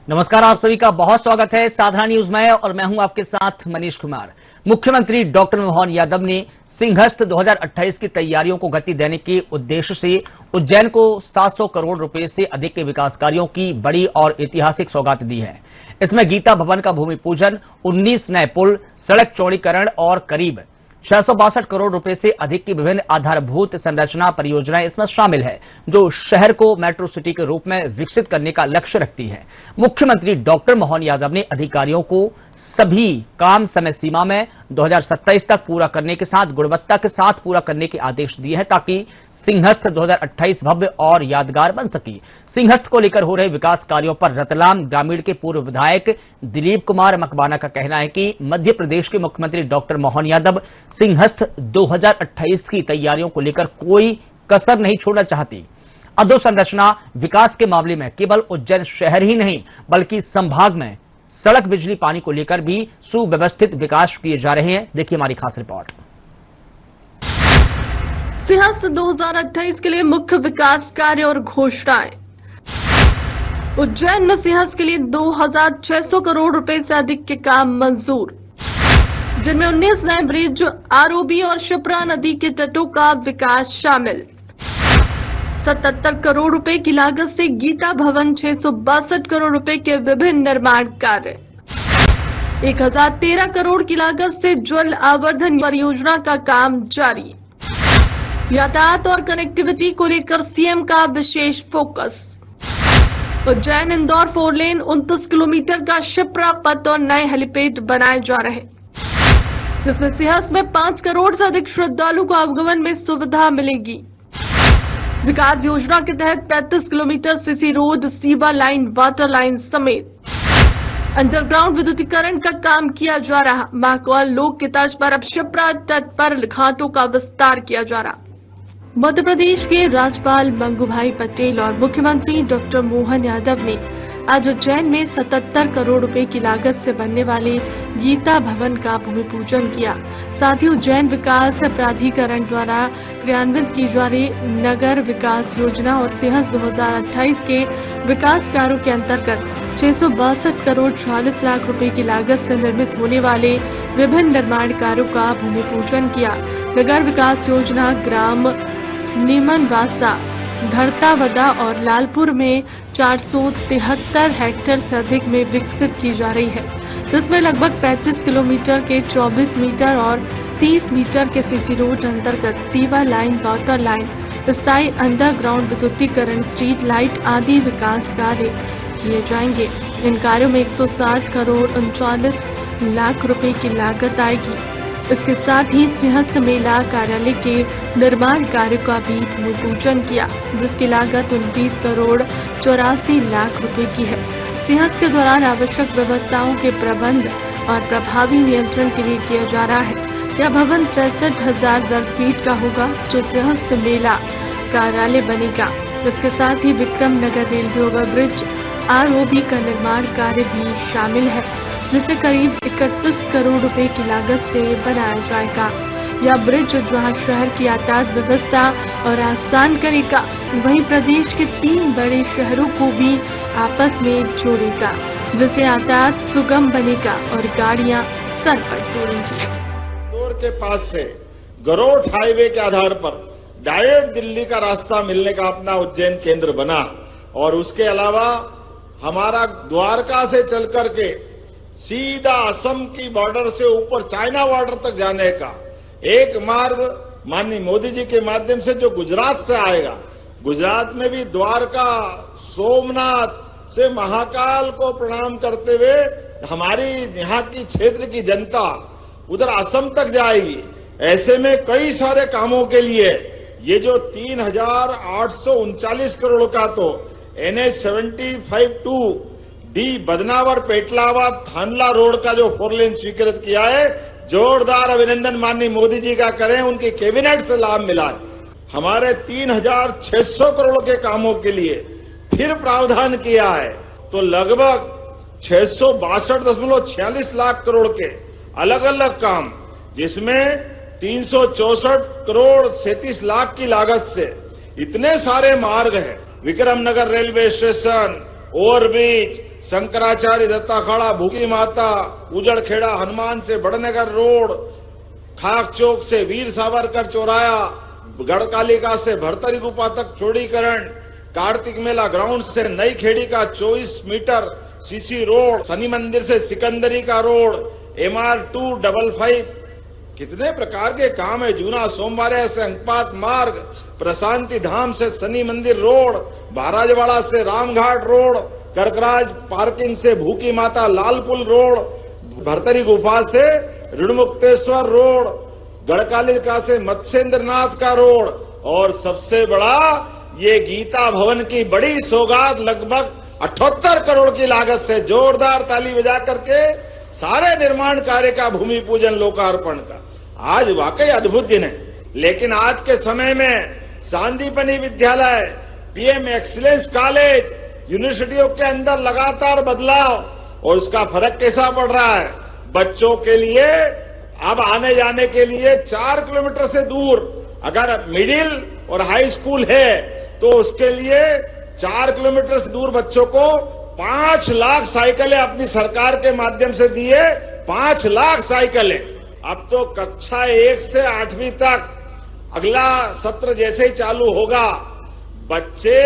नमस्कार, आप सभी का बहुत स्वागत है साधना न्यूज में और मैं हूं आपके साथ मनीष कुमार। मुख्यमंत्री डॉक्टर मोहन यादव ने सिंहस्थ 2028 की तैयारियों को गति देने के उद्देश्य से उज्जैन को 700 करोड़ रुपए से अधिक के विकास कार्यों की बड़ी और ऐतिहासिक सौगात दी है। इसमें गीता भवन का भूमि पूजन, 19 नए पुल, सड़क चौड़ीकरण और करीब 662 करोड़ रुपए से अधिक की विभिन्न आधारभूत संरचना परियोजनाएं इसमें शामिल है, जो शहर को मेट्रो सिटी के रूप में विकसित करने का लक्ष्य रखती है। मुख्यमंत्री डॉक्टर मोहन यादव ने अधिकारियों को सभी काम समय सीमा में 2027 तक पूरा करने के साथ गुणवत्ता के साथ पूरा करने के आदेश दिए हैं, ताकि सिंहस्थ 2028 भव्य और यादगार बन सके। सिंहस्थ को लेकर हो रहे विकास कार्यों पर रतलाम ग्रामीण के पूर्व विधायक दिलीप कुमार मकवाना का कहना है कि मध्य प्रदेश के मुख्यमंत्री डॉक्टर मोहन यादव सिंहस्थ 2028 की तैयारियों को लेकर कोई कसर नहीं छोड़ना चाहती। अधोसंरचना विकास के मामले में केवल उज्जैन शहर ही नहीं बल्कि संभाग में सड़क, बिजली, पानी को लेकर भी सुव्यवस्थित विकास किए जा रहे हैं। देखिए हमारी खास रिपोर्ट। सिंहस्थ 2028 के लिए मुख्य विकास कार्य और घोषणाएं। उज्जैन में सिंहस्थ के लिए 2600 करोड़ रुपए से अधिक के काम मंजूर, जिनमें 19 नए ब्रिज, आरओबी और शिप्रा नदी के तटों का विकास शामिल। 77 करोड़ रुपए की लागत से गीता भवन, 662 करोड़ रुपए के विभिन्न निर्माण कार्य, 1013 करोड़ की लागत से जल आवर्धन परियोजना का काम जारी। यातायात और कनेक्टिविटी को लेकर सीएम का विशेष फोकस। उज्जैन इंदौर 4 लेन, 29 किलोमीटर का शिप्रा पथ और नए हेलीपैड बनाए जा रहे, जिसमें सिंहस्थ में 5 करोड़ से अधिक श्रद्धालु को आवागमन में सुविधा मिलेगी। विकास योजना के तहत 35 kilometre CC road, Siva line, water line समेत अंडरग्राउंड विद्युतीकरण का काम किया जा रहा। महाकाल लोक की तर्ज पर अब शिप्रा तट पर घाटों का विस्तार किया जा रहा। मध्य प्रदेश के राज्यपाल मंगूभाई पटेल और मुख्यमंत्री डॉक्टर मोहन यादव ने आज उज्जैन में 77 करोड़ रुपए की लागत से बनने वाले गीता भवन का भूमि पूजन किया। साथ ही उज्जैन विकास प्राधिकरण द्वारा क्रियान्वित की जा रही नगर विकास योजना और सिंहस्थ 2028 के विकास कार्यों के अंतर्गत 662 करोड़ 40 लाख रुपए की लागत से निर्मित होने वाले विभिन्न निर्माण कार्यों का भूमि पूजन किया। नगर विकास योजना ग्राम नीमनवासा, धरतावदा और लालपुर में 473 हेक्टेयर से अधिक में विकसित की जा रही है, जिसमें लगभग 35 किलोमीटर के 24 मीटर और 30 मीटर के सीसी रोड अंतर्गत सीवा लाइन, वाटर लाइन, स्थायी अंडरग्राउंड विद्युतीकरण, स्ट्रीट लाइट आदि विकास कार्य किए जाएंगे। इन कार्यों में 160 करोड़ 39 लाख रुपए की लागत आएगी। इसके साथ ही सिंहस्थ मेला कार्यालय के निर्माण कार्य का भी भूमि पूजन किया, जिसकी लागत 29 करोड़ 84 लाख रुपए की है। सिंहस्थ के दौरान आवश्यक व्यवस्थाओं के प्रबंध और प्रभावी नियंत्रण के लिए किया जा रहा है। यह भवन 63,000 वर्ग फीट का होगा, जो सिंहस्थ मेला कार्यालय बनेगा। इसके साथ ही विक्रम नगर रेलवे ओवरब्रिज, आरओबी का निर्माण कार्य भी शामिल है, जिसे करीब 31 करोड़ रुपए की लागत से बनाया जाएगा। यह ब्रिज जहां शहर की यातायात व्यवस्था और आसान करेगा, वहीं प्रदेश के 3 बड़े शहरों को भी आपस में जोड़ेगा, जिससे यातायात सुगम बनेगा और गाड़ियां सर पर दौड़ेंगी। इंदौर के पास से गरोठ हाईवे के आधार पर डायरेक्ट दिल्ली का रास्ता मिलने का अपना उज्जैन केंद्र बना, और उसके अलावा हमारा द्वारका से चल करके सीधा असम की बॉर्डर से ऊपर चाइना बॉर्डर तक जाने का एक मार्ग माननीय मोदी जी के माध्यम से जो गुजरात से आएगा। गुजरात में भी द्वारका, सोमनाथ से महाकाल को प्रणाम करते हुए हमारी यहाँ की क्षेत्र की जनता उधर असम तक जाएगी। ऐसे में कई सारे कामों के लिए ये जो 3,839 करोड़ का तो NH 75-2 डी बदनावर पेटलावा थानला रोड का जो 4 लेन स्वीकृत किया है, जोरदार अभिनंदन माननीय मोदी जी का करें, उनकी कैबिनेट से लाभ मिला है। हमारे 3,600 करोड़ के कामों के लिए फिर प्रावधान किया है, तो लगभग 662.46 लाख करोड़ के अलग अलग काम, जिसमें 364 करोड़ 37 लाख की लागत से इतने सारे मार्ग हैं। Vikramnagar railway station, overbridge, Shankaracharya Datt Akhada, Bhukhi Mata, उजड़खेड़ा Hanuman से बड़नगर रोड, खाक चौक से वीर सावरकर चौराया, गढ़कालिका से भरतरी गुफा तक चौड़ीकरण, कार्तिक मेला ग्राउंड से नई खेड़ी का 24 मीटर सीसी रोड, शनि मंदिर से सिकंदरी का रोड, MR 255, कितने प्रकार के काम है। जूना सोमवार से अंकपात मार्ग, प्रशांति धाम से शनि मंदिर रोड, महाराजवाड़ा से रामघाट रोड, कर्कराज पार्किंग से भूखी माता लालपुल रोड, भरतरी गुफा से ऋणमुक्तेश्वर रोड, गढ़कालिका से मत्स्येंद्रनाथ का रोड, और सबसे बड़ा ये गीता भवन की बड़ी सौगात लगभग 78 करोड़ की लागत से, जोरदार ताली बजा करके सारे निर्माण कार्य का भूमि पूजन लोकार्पण का। आज वाकई अद्भुत दिन है। लेकिन आज के समय में सांदीपनी विद्यालय, PM एक्सीलेंस कॉलेज, यूनिवर्सिटियों के अंदर लगातार बदलाव, और उसका फर्क कैसा पड़ रहा है। बच्चों के लिए अब आने जाने के लिए 4 किलोमीटर से दूर अगर मिडिल और हाई स्कूल है तो उसके लिए 4 किलोमीटर से दूर बच्चों को 5 लाख साइकिलें अपनी सरकार के माध्यम से दिए। 5 लाख साइकिलें। अब तो कक्षा 1 से 8वीं तक अगला सत्र जैसे ही चालू होगा, बच्चे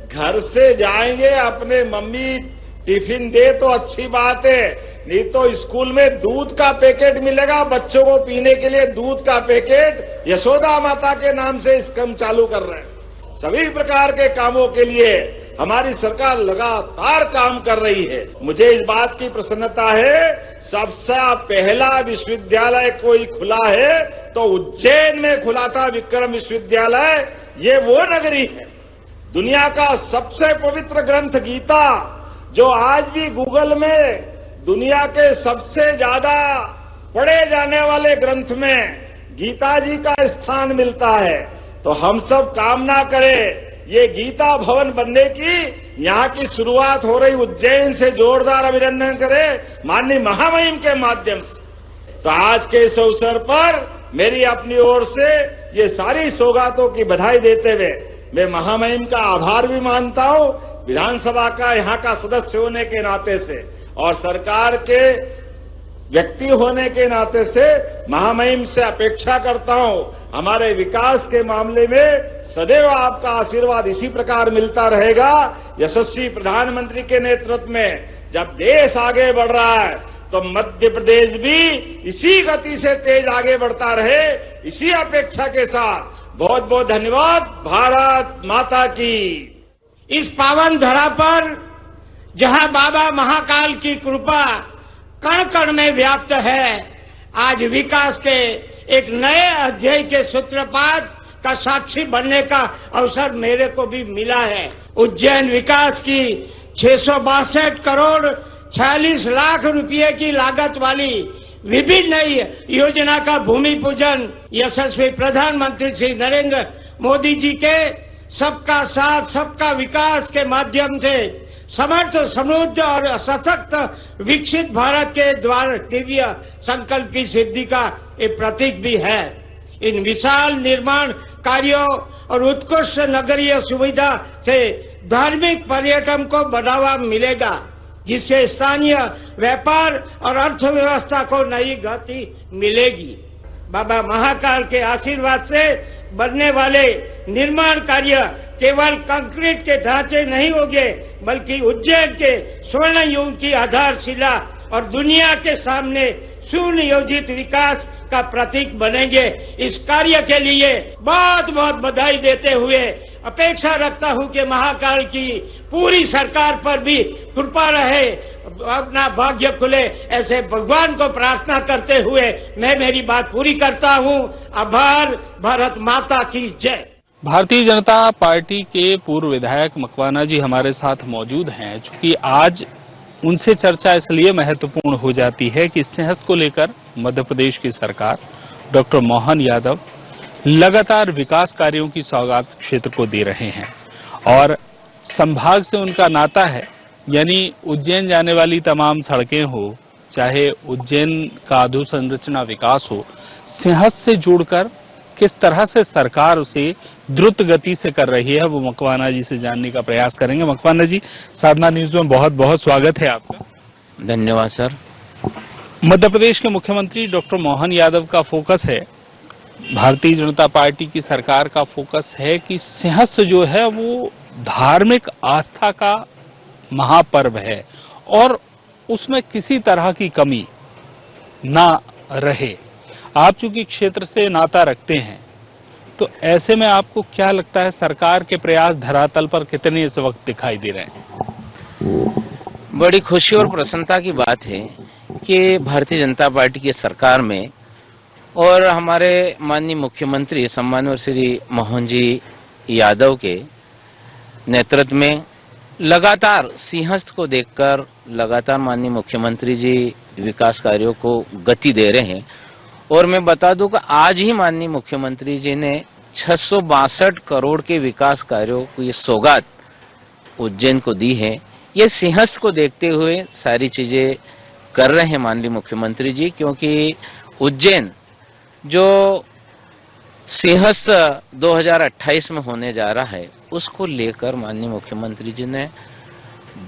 घर से जाएंगे, अपने मम्मी टिफिन दे तो अच्छी बात है, नहीं तो स्कूल में दूध का पैकेट मिलेगा बच्चों को पीने के लिए। दूध का पैकेट यशोदा माता के नाम से स्कीम चालू कर रहे हैं। सभी प्रकार के कामों के लिए हमारी सरकार लगातार काम कर रही है। मुझे इस बात की प्रसन्नता है, सबसे पहला विश्वविद्यालय कोई खुला है तो उज्जैन में खुला था विक्रम विश्वविद्यालय। ये वो नगरी है, दुनिया का सबसे पवित्र ग्रंथ गीता, जो आज भी गूगल में दुनिया के सबसे ज्यादा पढ़े जाने वाले ग्रंथ में गीता जी का स्थान मिलता है। तो हम सब कामना करें ये गीता भवन बनने की, यहां की शुरुआत हो रही उज्जैन से, जोरदार अभिनंदन करें माननीय महामहिम के माध्यम से। तो आज के इस अवसर पर मेरी अपनी ओर से ये सारी सौगातों की बधाई देते हुए मैं महामहिम का आभार भी मानता हूं, विधानसभा का यहां का सदस्य होने के नाते से और सरकार के व्यक्ति होने के नाते से महामहिम से अपेक्षा करता हूं, हमारे विकास के मामले में सदैव आपका आशीर्वाद इसी प्रकार मिलता रहेगा। यशस्वी प्रधानमंत्री के नेतृत्व में जब देश आगे बढ़ रहा है तो मध्य प्रदेश भी इसी गति से तेज आगे बढ़ता रहे, इसी अपेक्षा के साथ बहुत बहुत धन्यवाद। भारत माता की। इस पावन धरा पर जहां बाबा महाकाल की कृपा कण कण में व्याप्त है, आज विकास के एक नए अध्याय के सूत्रपात का साक्षी बनने का अवसर मेरे को भी मिला है। उज्जैन विकास की 662 करोड़ 46 लाख रुपए की लागत वाली विभिन्न योजना का भूमि पूजन यशस्वी प्रधानमंत्री श्री नरेंद्र मोदी जी के सबका साथ सबका विकास के माध्यम से समर्थ, समृद्ध और सशक्त विकसित भारत के द्वारा दिव्य संकल्प की सिद्धि का एक प्रतीक भी है। इन विशाल निर्माण कार्यों और उत्कृष्ट नगरीय सुविधा से धार्मिक पर्यटन को बढ़ावा मिलेगा, जिससे स्थानीय व्यापार और अर्थव्यवस्था को नई गति मिलेगी। बाबा महाकाल के आशीर्वाद से बनने वाले निर्माण कार्य केवल कंक्रीट के ढांचे नहीं होंगे, बल्कि उज्जैन के स्वर्ण युग की आधारशिला और दुनिया के सामने सुनियोजित विकास का प्रतीक बनेंगे। इस कार्य के लिए बहुत बहुत बधाई देते हुए अपेक्षा रखता हूं कि महाकाल की पूरी सरकार पर भी कृपा रहे, अपना भाग्य खुले, ऐसे भगवान को प्रार्थना करते हुए मैं मेरी बात पूरी करता हूं। आभार। भारत माता की जय। भारतीय जनता पार्टी के पूर्व विधायक मकवाना जी हमारे साथ मौजूद हैं। चूंकि आज उनसे चर्चा इसलिए महत्वपूर्ण हो जाती है कि सेहत को लेकर मध्य प्रदेश की सरकार डॉक्टर मोहन यादव लगातार विकास कार्यों की सौगात क्षेत्र को दे रहे हैं और संभाग से उनका नाता है, यानी उज्जैन जाने वाली तमाम सड़कें हो, चाहे उज्जैन का अधोसंरचना विकास हो, सेहत से जुड़कर किस तरह से सरकार उसे द्रुत गति से कर रही है, वो मकवाना जी से जानने का प्रयास करेंगे। मकवाना जी, साधना न्यूज में बहुत बहुत स्वागत है आपका। धन्यवाद सर। मध्य प्रदेश के मुख्यमंत्री डॉक्टर मोहन यादव का फोकस है, भारतीय जनता पार्टी की सरकार का फोकस है कि सिंहस्थ जो है वो धार्मिक आस्था का महापर्व है और उसमें किसी तरह की कमी ना रहे। आप चूंकि क्षेत्र से नाता रखते हैं, तो ऐसे में आपको क्या लगता है सरकार के प्रयास धरातल पर कितने इस वक्त दिखाई दे रहे हैं? बड़ी खुशी और प्रसन्नता की बात है कि भारतीय जनता पार्टी की सरकार में और हमारे माननीय मुख्यमंत्री सम्माननीय श्री मोहन जी यादव के नेतृत्व में लगातार सिंहस्थ को देखकर लगातार माननीय मुख्यमंत्री जी विकास कार्यों को गति दे रहे हैं। और मैं बता दूं कि आज ही माननीय मुख्यमंत्री जी ने 662 करोड़ के विकास कार्यों की सौगात उज्जैन को दी है। ये सिंहस्थ को देखते हुए सारी चीजें कर रहे हैं माननीय मुख्यमंत्री जी, क्योंकि उज्जैन जो सिंहस्थ 2028 में होने जा रहा है उसको लेकर माननीय मुख्यमंत्री जी ने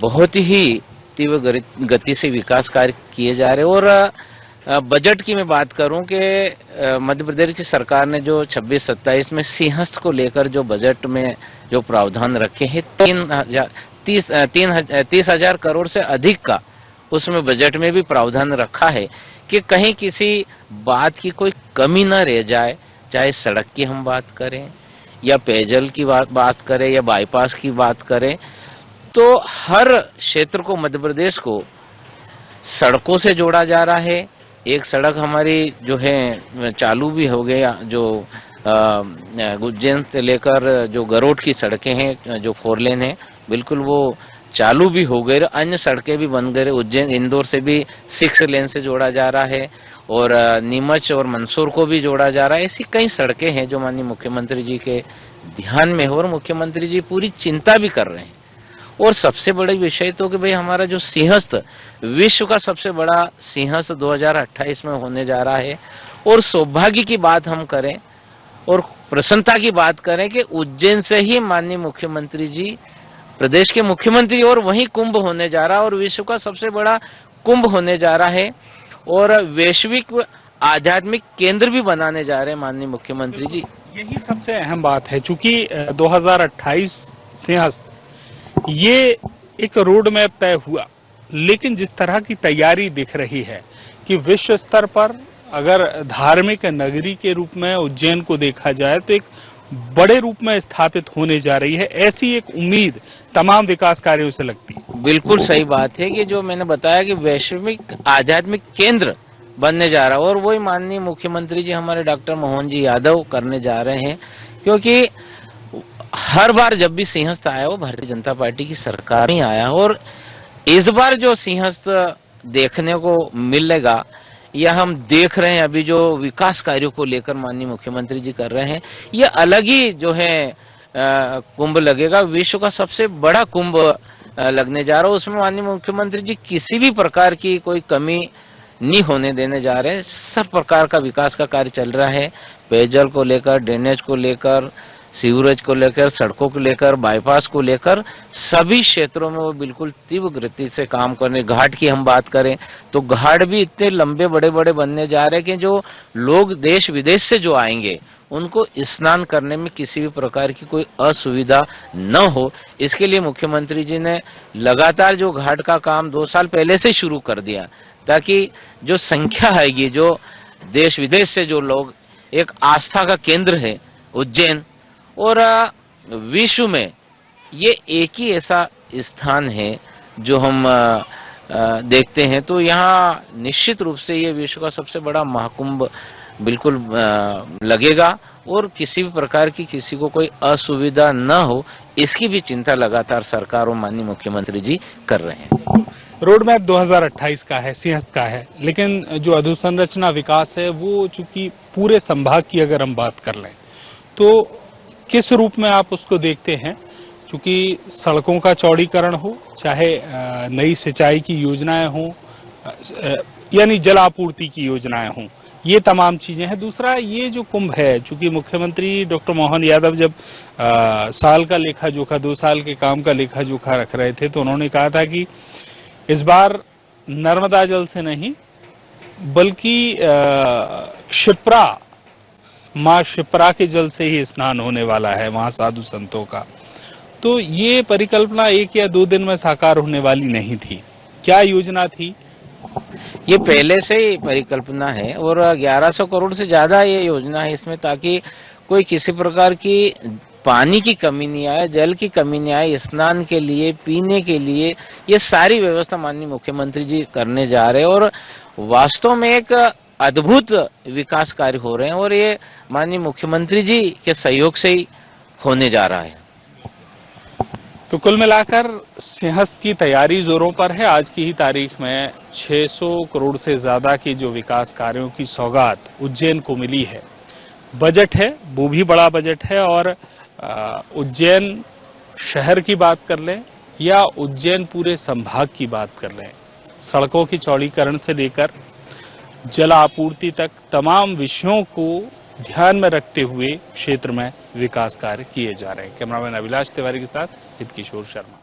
बहुत ही तीव्र गति से विकास कार्य किए जा रहे हैं। और बजट की मैं बात करूं कि मध्य प्रदेश की सरकार ने जो 26-27 में सिंहस्थ को लेकर जो बजट में जो प्रावधान रखे हैं 30,000 करोड़ से अधिक का उसमें बजट में भी प्रावधान रखा है कि कहीं किसी बात की कोई कमी न रह जाए, चाहे सड़क की हम बात करें या पेयजल की बात करें या बाईपास की बात करें, तो हर क्षेत्र को मध्य प्रदेश को सड़कों से जोड़ा जा रहा है। एक सड़क हमारी जो है चालू भी हो गया, जो उज्जैन से लेकर जो गरोठ की सड़कें हैं जो 4 लेन है बिल्कुल वो चालू भी हो गए। अन्य सड़कें भी बन गए। उज्जैन इंदौर से भी 6 लेन से जोड़ा जा रहा है और नीमच और मंदसौर को भी जोड़ा जा रहा है। ऐसी कई सड़कें हैं जो माननीय मुख्यमंत्री जी के ध्यान में हो और मुख्यमंत्री जी पूरी चिंता भी कर रहे हैं। और सबसे बड़ा विषय तो कि भाई हमारा जो सिंहस्थ विश्व का सबसे बड़ा सिंहस्थ 2028 में होने जा रहा है। और सौभाग्य की बात हम करें और प्रसन्नता की बात करें कि उज्जैन से ही माननीय मुख्यमंत्री जी प्रदेश के मुख्यमंत्री और वहीं कुंभ होने जा रहा है और विश्व का सबसे बड़ा कुंभ होने जा रहा है और वैश्विक आध्यात्मिक केंद्र भी बनाने जा रहे हैं माननीय मुख्यमंत्री जी। यही सबसे अहम बात है, चूंकि 2028 सिंहस्थ ये एक रोड मैप तय हुआ, लेकिन जिस तरह की तैयारी दिख रही है कि विश्व स्तर पर अगर धार्मिक नगरी के रूप में उज्जैन को देखा जाए तो एक बड़े रूप में स्थापित होने जा रही है, ऐसी एक उम्मीद तमाम विकास कार्यों से लगती है। बिल्कुल सही बात है कि जो मैंने बताया कि वैश्विक आध्यात्मिक केंद्र बनने जा रहा है और वही माननीय मुख्यमंत्री जी हमारे डॉक्टर मोहन जी यादव करने जा रहे हैं। क्योंकि हर बार जब भी सिंहस्थ आया हो भारतीय जनता पार्टी की सरकार ही आया और इस बार जो सिंहस्थ देखने को मिलेगा या हम देख रहे हैं अभी जो विकास कार्यों को लेकर माननीय मुख्यमंत्री जी कर रहे हैं, ये अलग ही जो है कुंभ लगेगा। विश्व का सबसे बड़ा कुंभ लगने जा रहा है। उसमें माननीय मुख्यमंत्री जी किसी भी प्रकार की कोई कमी नहीं होने देने जा रहे हैं। सब प्रकार का विकास का कार्य चल रहा है, पेयजल को लेकर, ड्रेनेज को लेकर, सीवरेज को लेकर, सड़कों को लेकर, बाईपास को लेकर, सभी क्षेत्रों में वो बिल्कुल तीव्र गति से काम करने। घाट की हम बात करें तो घाट भी इतने लंबे बड़े बड़े बनने जा रहे हैं कि जो लोग देश विदेश से जो आएंगे उनको स्नान करने में किसी भी प्रकार की कोई असुविधा न हो, इसके लिए मुख्यमंत्री जी ने लगातार जो घाट का काम 2 साल पहले से शुरू कर दिया, ताकि जो संख्या है ये जो देश विदेश से जो लोग, एक आस्था का केंद्र है उज्जैन और विश्व में ये एक ही ऐसा स्थान है जो हम देखते हैं। तो यहाँ निश्चित रूप से ये विश्व का सबसे बड़ा महाकुंभ बिल्कुल लगेगा और किसी भी प्रकार की किसी को कोई असुविधा न हो, इसकी भी चिंता लगातार सरकार और माननीय मुख्यमंत्री जी कर रहे हैं। रोड मैप 2028 का है, सिंहस्थ का है, लेकिन जो अधोसंरचना विकास है वो चूंकि पूरे संभाग की अगर हम बात कर लें तो किस रूप में आप उसको देखते हैं? चूंकि सड़कों का चौड़ीकरण हो, चाहे नई सिंचाई की योजनाएं हों, यानी जल आपूर्ति की योजनाएं हों, ये तमाम चीजें हैं। दूसरा, ये जो कुंभ है, चूंकि मुख्यमंत्री डॉक्टर मोहन यादव जब साल का लेखा जोखा, 2 साल के काम का लेखा जोखा रख रहे थे, तो उन्होंने कहा था कि इस बार नर्मदा जल से नहीं बल्कि क्षिप्रा, मां क्षिप्रा के जल से ही स्नान होने वाला है वहां साधु संतों का। तो ये परिकल्पना 1 या 2 दिन में साकार होने वाली नहीं थी। क्या योजना थी? ये पहले से ही परिकल्पना है और 1100 करोड़ से ज्यादा ये योजना है इसमें, ताकि कोई किसी प्रकार की पानी की कमी नहीं आए, जल की कमी नहीं आए, स्नान के लिए, पीने के लिए, ये सारी व्यवस्था माननीय मुख्यमंत्री जी करने जा रहे हैं और वास्तव में एक अद्भुत विकास कार्य हो रहे हैं और ये माननीय मुख्यमंत्री जी के सहयोग से ही होने जा रहा है। तो कुल मिलाकर सिंहस्थ की तैयारी जोरों पर है। आज की ही तारीख में 600 करोड़ से ज्यादा की जो विकास कार्यों की सौगात उज्जैन को मिली है। बजट है, वो भी बड़ा बजट है और उज्जैन शहर की बात कर लें या उज्जैन पूरे संभाग की बात कर लें, सड़कों की चौड़ीकरण से लेकर जल आपूर्ति तक तमाम विषयों को ध्यान में रखते हुए क्षेत्र में विकास कार्य किए जा रहे हैं। कैमरामैन अभिलाष तिवारी के साथ हित किशोर शर्मा।